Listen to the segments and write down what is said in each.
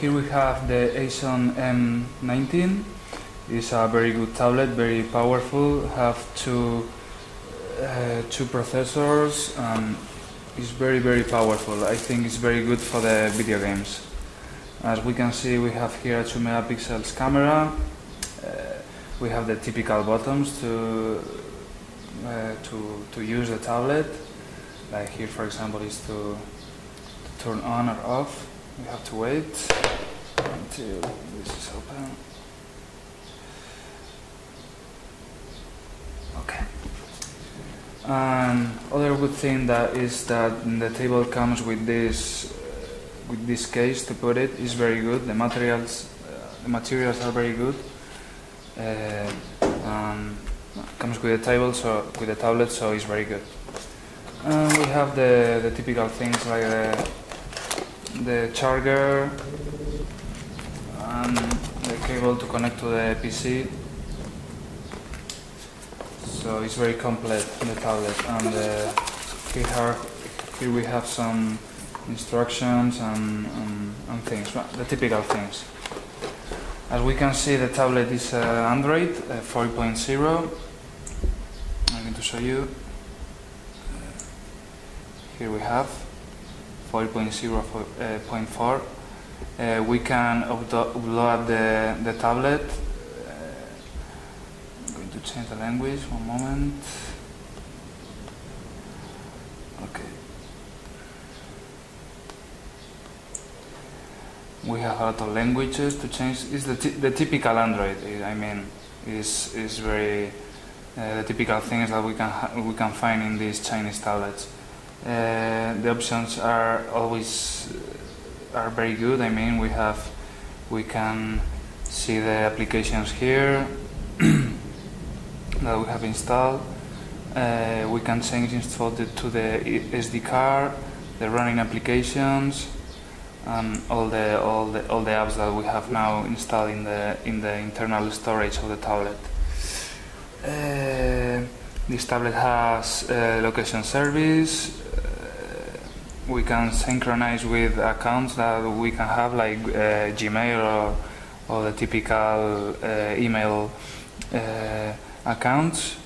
Here we have the Ason M19. It's a very good tablet, very powerful. Have two processors. It's very powerful. I think it's very good for the video games. As we can see, we have here a 2 megapixels camera. We have the typical buttons to use the tablet. Like here, for example, is to turn on or off. We have to wait until this is open. Okay. And other good thing that is that the table comes with this case to put it. Is very good. The materials are very good. Comes with the table, so with the tablet, so it's very good. And we have the typical things like the charger and the cable to connect to the PC. So it's very complete in the tablet. And here we have some instructions and things, the typical things. As we can see, the tablet is Android 4.0. I'm going to show you. Here we have 4.0.4. We can upload the tablet. I'm going to change the language, one moment. Okay. We have a lot of languages to change. It's the typical Android. I mean, is very the typical things that we can find in these Chinese tablets. The options are always very good. I mean, we can see the applications here that we have installed. We can change installed to the SD card, the running applications, and all the apps that we have now installed in the internal storage of the tablet. This tablet has location service. We can synchronize with accounts that we can have, like Gmail or the typical email accounts.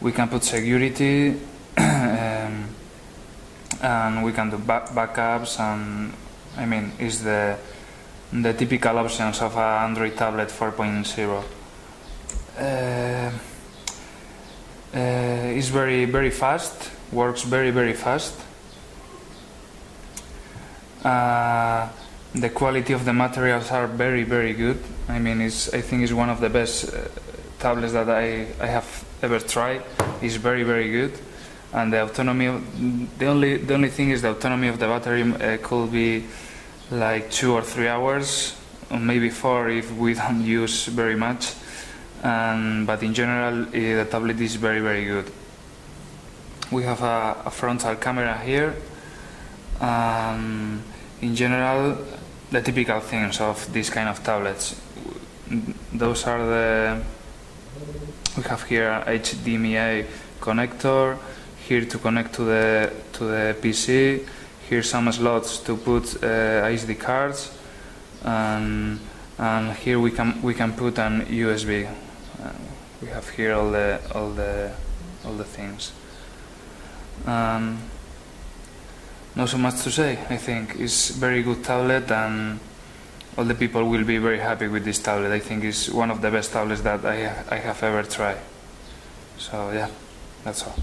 We can put security and we can do backups, and I mean, it's the typical options of an Android tablet 4.0. It's very fast, works very fast. The quality of the materials are very good. I mean, I think it's one of the best tablets that I have ever tried. It's very good, and the autonomy. The only thing is the autonomy of the battery could be like 2 or 3 hours, or maybe 4 if we don't use very much. But in general, the tablet is very good. We have a frontal camera here. In general, the typical things of this kind of tablets. Those are we have here HDMI connector, here to connect to the PC, here some slots to put SD cards, and here we can put an USB. We have here all the things. Not so much to say. I think it's very good tablet, and all the people will be very happy with this tablet. I think it's one of the best tablets that I have ever tried. So yeah, that's all.